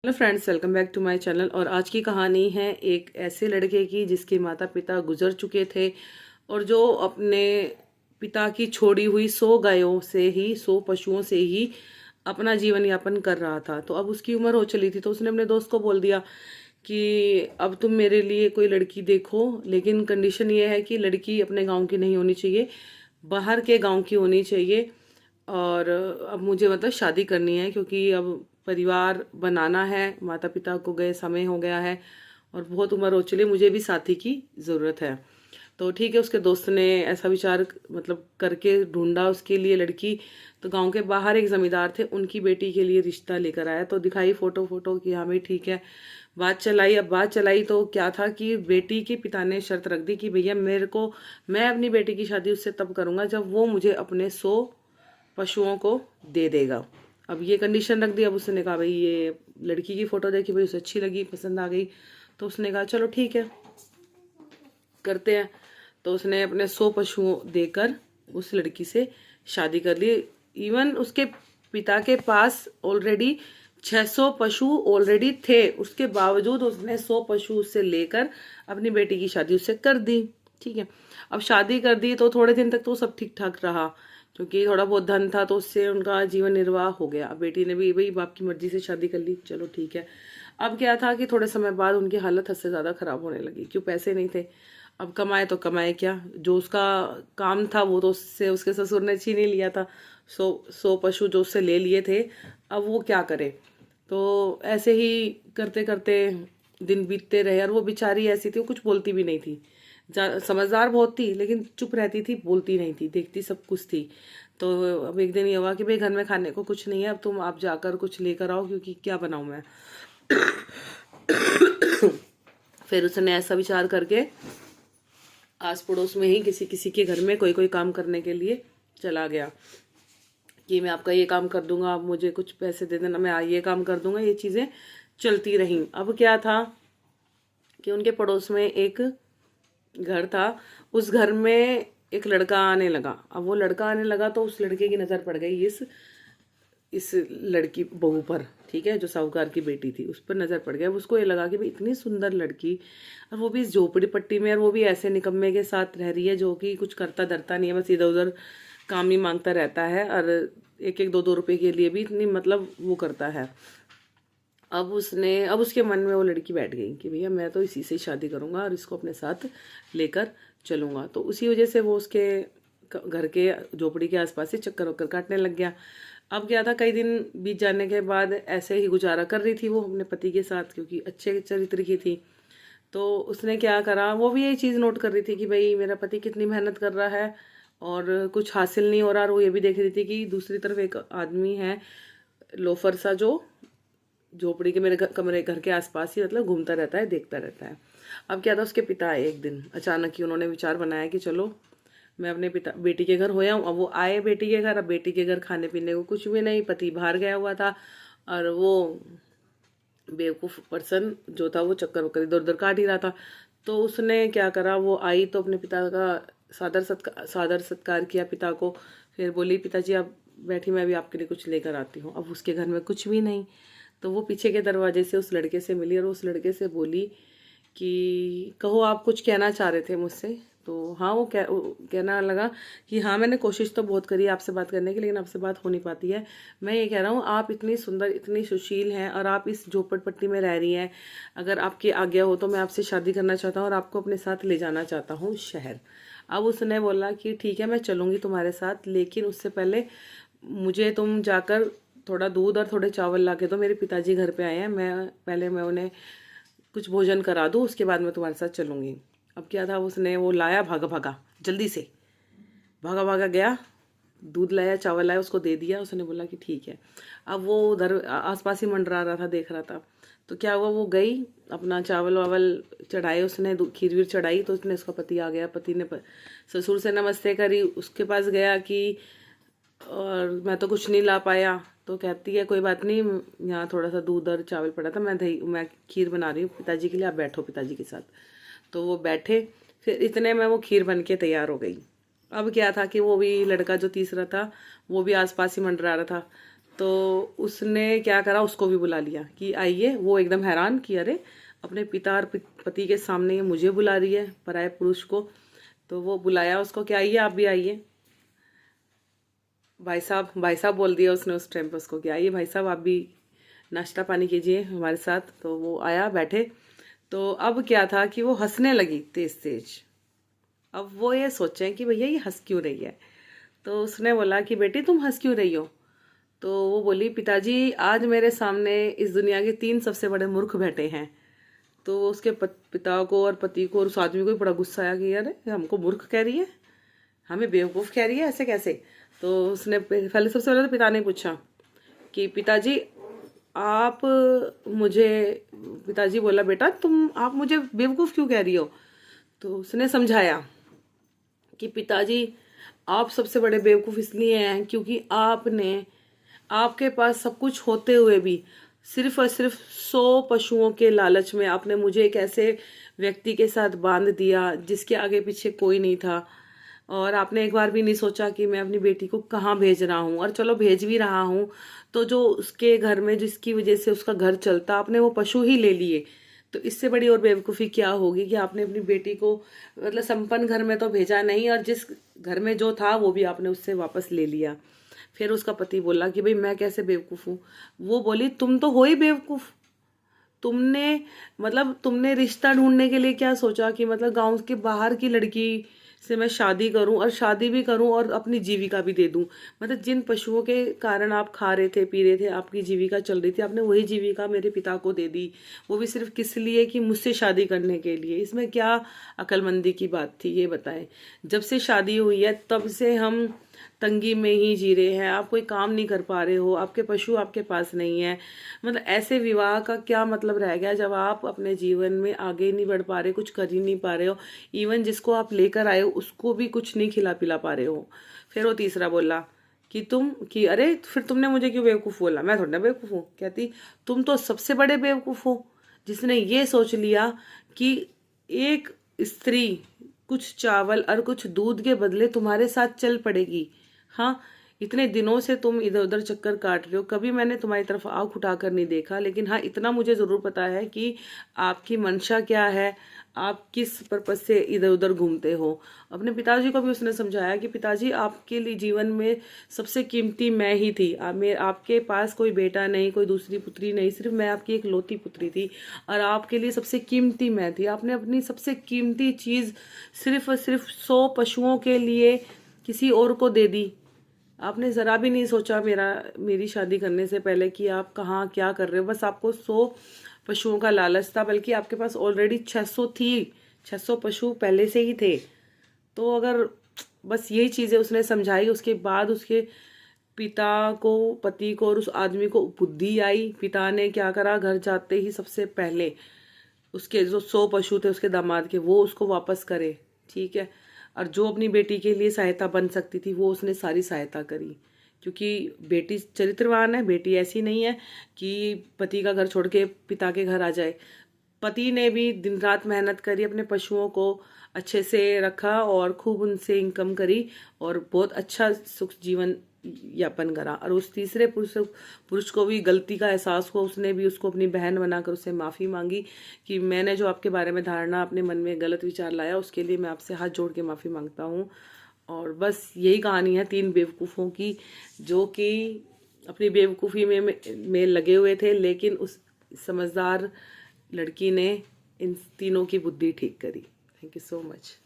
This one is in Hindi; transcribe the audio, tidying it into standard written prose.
Hello friends, welcome back to my channel. और आज की कहानी है एक ऐसे लड़के की जिसके माता पिता गुजर चुके थे और जो अपने पिता की छोड़ी हुई 100 पशुओं से ही अपना जीवन यापन कर रहा था। तो अब उसकी उम्र हो चली थी, तो उसने अपने दोस्त को बोल दिया कि अब तुम मेरे लिए कोई लड़की देखो, लेकिन कंडीशन ये है कि लड़की अपने गांव की नहीं होनी चाहिए, बाहर के गांव की होनी चाहिए। और अब मुझे मतलब शादी करनी है, क्योंकि अब परिवार बनाना है, माता पिता को गए समय हो गया है और बहुत उम्र हो चली, मुझे भी साथी की ज़रूरत है। तो ठीक है, उसके दोस्त ने ऐसा विचार मतलब करके ढूंढा उसके लिए लड़की। तो गांव के बाहर एक जमींदार थे, उनकी बेटी के लिए रिश्ता लेकर आया। तो दिखाई फोटो फोटो कि हाँ भाई ठीक है। बात चलाई। अब बात चलाई तो क्या था कि बेटी के पिता ने शर्त रख दी कि भैया मैं अपनी बेटी की शादी उससे तब करूंगा जब वो मुझे अपने 100 पशुओं को दे देगा। अब ये कंडीशन रख दी। अब उसने कहा भाई, ये लड़की की फोटो देखी भाई, उसे अच्छी लगी, पसंद आ गई। तो उसने कहा चलो ठीक है, करते हैं। तो उसने अपने 100 पशुओं देकर उस लड़की से शादी कर ली। इवन उसके पिता के पास ऑलरेडी 600 पशु ऑलरेडी थे, उसके बावजूद उसने 100 पशु उससे लेकर अपनी बेटी की शादी उससे कर दी। ठीक है, अब शादी कर दी तो थोड़े दिन तक तो सब ठीक ठाक रहा, क्योंकि थोड़ा बहुत धन था, तो उससे उनका जीवन निर्वाह हो गया। अब बेटी ने भी भाई बाप की मर्जी से शादी कर ली, चलो ठीक है। अब क्या था कि थोड़े समय बाद उनकी हालत हद से ज़्यादा खराब होने लगी, क्यों पैसे नहीं थे। अब कमाए तो कमाए क्या, जो उसका काम था वो तो उससे उसके ससुर ने छीन ही लिया था। 100 पशु जो उससे ले लिए थे, अब वो क्या करे। तो ऐसे ही करते करते दिन बीतते रहे। और वो बेचारी ऐसी थी, वो कुछ बोलती भी नहीं थी, समझदार बहुत थी, लेकिन चुप रहती थी, बोलती नहीं थी, देखती सब कुछ थी। तो अब एक दिन ये हुआ कि भाई घर में खाने को कुछ नहीं है, अब तुम आप जाकर कुछ लेकर आओ, क्योंकि क्या बनाऊं मैं। फिर उसने ऐसा विचार करके आस पड़ोस में ही किसी किसी के घर में कोई कोई काम करने के लिए चला गया कि मैं आपका ये काम कर दूंगा, आप मुझे कुछ पैसे दे देना, मैं ये काम कर दूंगा। ये चीज़ें चलती रहीं। अब क्या था कि उनके पड़ोस में एक घर था, उस घर में एक लड़का आने लगा। अब वो लड़का आने लगा तो उस लड़के की नज़र पड़ गई इस लड़की बहू पर। ठीक है, जो साहूकार की बेटी थी उस पर नज़र पड़ गया। उसको ये लगा कि भाई इतनी सुंदर लड़की, और वो भी इस झोपड़ी पट्टी में, और वो भी ऐसे निकम्मे के साथ रह रही है जो कि कुछ करता धरता नहीं है, बस इधर उधर काम ही मांगता रहता है, और एक एक दो दो रुपए के लिए भी इतनी मतलब वो करता है। अब उसके मन में वो लड़की बैठ गई कि भैया मैं तो इसी से शादी करूंगा और इसको अपने साथ लेकर चलूंगा। तो उसी वजह से वो उसके घर के झोपड़ी के आसपास से चक्कर वक्कर काटने लग गया। अब क्या था, कई दिन बीत जाने के बाद ऐसे ही गुजारा कर रही थी वो अपने पति के साथ, क्योंकि अच्छे चरित्र की थी। तो उसने क्या करा, वो भी यही चीज़ नोट कर रही थी कि भाई मेरा पति कितनी मेहनत कर रहा है और कुछ हासिल नहीं हो रहा। और वो ये भी देख रही थी कि दूसरी तरफ एक आदमी है, लोफर सा, जो झोपड़ी के मेरे कमरे घर के आसपास ही मतलब घूमता रहता है, देखता रहता है। अब क्या था, उसके पिता आए एक दिन अचानक ही, उन्होंने विचार बनाया कि चलो मैं अपने पिता बेटी के घर होया हूँ। अब वो आए बेटी के घर। अब बेटी के घर खाने पीने को कुछ भी नहीं, पति बाहर गया हुआ था, और वो बेवकूफ़ पर्सन जो था वो चक्कर वक्कर इधर उधर काट ही रहा था। तो उसने क्या करा, वो आई तो अपने पिता का सादर सत्कार किया पिता को। फिर बोली, पिताजी आप बैठी, मैं अभी आपके लिए कुछ लेकर आती हूँ। अब उसके घर में कुछ भी नहीं। तो वो पीछे के दरवाजे से उस लड़के से मिली और उस लड़के से बोली कि कहो, आप कुछ कहना चाह रहे थे मुझसे। तो हाँ, वो कहना लगा कि हाँ, मैंने कोशिश तो बहुत करी आपसे बात करने की, लेकिन आपसे बात हो नहीं पाती है। मैं ये कह रहा हूँ, आप इतनी सुंदर, इतनी सुशील हैं, और आप इस झोपड़पट्टी में रह रही हैं। अगर आपकी आज्ञा हो तो मैं आपसे शादी करना चाहता हूँ और आपको अपने साथ ले जाना चाहता हूँ शहर। अब उसने बोला कि ठीक है, मैं चलूँगी तुम्हारे साथ, लेकिन उससे पहले मुझे तुम जाकर थोड़ा दूध और थोड़े चावल ला के दो, मेरे पिताजी घर पे आए हैं, मैं उन्हें कुछ भोजन करा दूँ, उसके बाद मैं तुम्हारे साथ चलूँगी। अब क्या था, उसने वो लाया, भागा भागा जल्दी से भागा भागा गया, दूध लाया, चावल लाया, उसको दे दिया। उसने बोला कि ठीक है। अब वो उधर आसपास ही मंडरा रहा था, देख रहा था। तो क्या हुआ, वो गई, अपना चावल वावल चढ़ाए, उसने खीर वीर चढ़ाई। तो उसने, उसका पति आ गया, पति ने ससुर से नमस्ते करी, उसके पास गया कि और मैं तो कुछ नहीं ला पाया। तो कहती है कोई बात नहीं, यहाँ थोड़ा सा दूध और चावल पड़ा था, मैं खीर बना रही हूँ पिताजी के लिए, आप बैठो पिताजी के साथ। तो वो बैठे, फिर इतने में वो खीर बन के तैयार हो गई। अब क्या था कि वो भी लड़का जो तीसरा था वो भी आसपास ही मंडरा रहा था। तो उसने क्या करा, उसको भी बुला लिया कि आइए। वो एकदम हैरान कि अरे अपने पिता और पति के सामने ये मुझे बुला रही है, पराये पुरुष को। तो वो बुलाया उसको कि आइए आप भी आइए। भाई साहब बोल दिया उसने उस टाइम पे उसको कि आइए भाई साहब आप भी नाश्ता पानी कीजिए हमारे साथ। तो वो आया, बैठे। तो अब क्या था कि वो हंसने लगी तेज तेज। अब वो ये सोचें कि भैया ये हंस क्यों रही है। तो उसने बोला कि बेटी तुम हंस क्यों रही हो। तो वो बोली पिताजी आज मेरे सामने इस दुनिया के 3 सबसे बड़े मूर्ख बैठे हैं। तो उसके पिता को और पति को और उस आदमी को भी बड़ा गुस्सा आया कि यार हमको मूर्ख कह रही है, हमें बेवकूफ़ कह रही है, ऐसे कैसे। तो उसने पहले, सबसे पहले तो पिता ने पूछा कि पिताजी आप मुझे, पिताजी बोला बेटा आप मुझे बेवकूफ़ क्यों कह रही हो। तो उसने समझाया कि पिताजी आप सबसे बड़े बेवकूफ़ इसलिए हैं क्योंकि आपके पास सब कुछ होते हुए भी सिर्फ और सिर्फ 100 पशुओं के लालच में आपने मुझे एक ऐसे व्यक्ति के साथ बांध दिया जिसके आगे पीछे कोई नहीं था। और आपने एक बार भी नहीं सोचा कि मैं अपनी बेटी को कहाँ भेज रहा हूँ, और चलो भेज भी रहा हूँ तो जो उसके घर में जिसकी वजह से उसका घर चलता, आपने वो पशु ही ले लिए। तो इससे बड़ी और बेवकूफ़ी क्या होगी कि आपने अपनी बेटी को मतलब संपन्न घर में तो भेजा नहीं, और जिस घर में जो था वो भी आपने उससे वापस ले लिया। फिर उसका पति बोला कि भाई मैं कैसे बेवकूफ़ हूँ। वो बोली तुम तो हो ही बेवकूफ़। तुमने रिश्ता ढूंढने के लिए क्या सोचा कि मतलब गांव के बाहर की लड़की से मैं शादी करूं, और शादी भी करूं और अपनी जीविका भी दे दूं। मतलब जिन पशुओं के कारण आप खा रहे थे, पी रहे थे, आपकी जीविका चल रही थी, आपने वही जीविका मेरे पिता को दे दी, वो भी सिर्फ किस लिए कि मुझसे शादी करने के लिए। इसमें क्या अक्लमंदी की बात थी ये बताएं। जब से शादी हुई है तब से हम तंगी में ही जी रहे हैं, आप कोई काम नहीं कर पा रहे हो, आपके पशु आपके पास नहीं है। मतलब ऐसे विवाह का क्या मतलब रह गया जब आप अपने जीवन में आगे नहीं बढ़ पा रहे, कुछ कर ही नहीं पा रहे हो। इवन जिसको आप लेकर आए हो उसको भी कुछ नहीं खिला पिला पा रहे हो। फिर वो तीसरा बोला कि अरे फिर तुमने मुझे क्यों बेवकूफ़ बोला, मैं थोड़ा बेवकूफ़ हूँ। कहती तुम तो सबसे बड़े बेवकूफ़ हो जिसने ये सोच लिया कि एक स्त्री कुछ चावल और कुछ दूध के बदले तुम्हारे साथ चल पड़ेगी। हाँ, इतने दिनों से तुम इधर उधर चक्कर काट रहे हो, कभी मैंने तुम्हारी तरफ आँख उठाकर नहीं देखा, लेकिन हाँ इतना मुझे ज़रूर पता है कि आपकी मंशा क्या है, आप किस पर्पज़ से इधर उधर घूमते हो। अपने पिताजी को भी उसने समझाया कि पिताजी आपके लिए जीवन में सबसे कीमती मैं ही थी। आपके पास कोई बेटा नहीं, कोई दूसरी पुत्री नहीं, सिर्फ मैं आपकी एक लौती पुत्री थी, और आपके लिए सबसे कीमती मैं थी। आपने अपनी सबसे कीमती चीज़ सिर्फ और सिर्फ 100 पशुओं के लिए किसी और को दे दी। आपने ज़रा भी नहीं सोचा मेरी शादी करने से पहले कि आप कहाँ क्या कर रहे हो। बस आपको 100 पशुओं का लालच था, बल्कि आपके पास ऑलरेडी 600 थी, 600 पशु पहले से ही थे। तो अगर बस यही चीज़ें उसने समझाई, उसके बाद उसके पिता को, पति को और उस आदमी को बुद्धि आई। पिता ने क्या करा, घर जाते ही सबसे पहले उसके जो 100 पशु थे उसके दामाद के, वो उसको वापस करे, ठीक है। और जो अपनी बेटी के लिए सहायता बन सकती थी वो उसने सारी सहायता करी, क्योंकि बेटी चरित्रवान है, बेटी ऐसी नहीं है कि पति का घर छोड़ के पिता के घर आ जाए। पति ने भी दिन रात मेहनत करी, अपने पशुओं को अच्छे से रखा और खूब उनसे इनकम करी, और बहुत अच्छा सुख जीवन यापन करा। और उस तीसरे पुरुष को भी गलती का एहसास हुआ, उसने भी उसको अपनी बहन बनाकर उससे माफ़ी मांगी कि मैंने जो आपके बारे में धारणा, अपने मन में गलत विचार लाया, उसके लिए मैं आपसे हाथ जोड़ के माफ़ी मांगता हूँ। और बस यही कहानी है 3 बेवकूफ़ों की, जो कि अपनी बेवकूफ़ी में लगे हुए थे, लेकिन उस समझदार लड़की ने इन तीनों की बुद्धि ठीक करी। Thank you so much.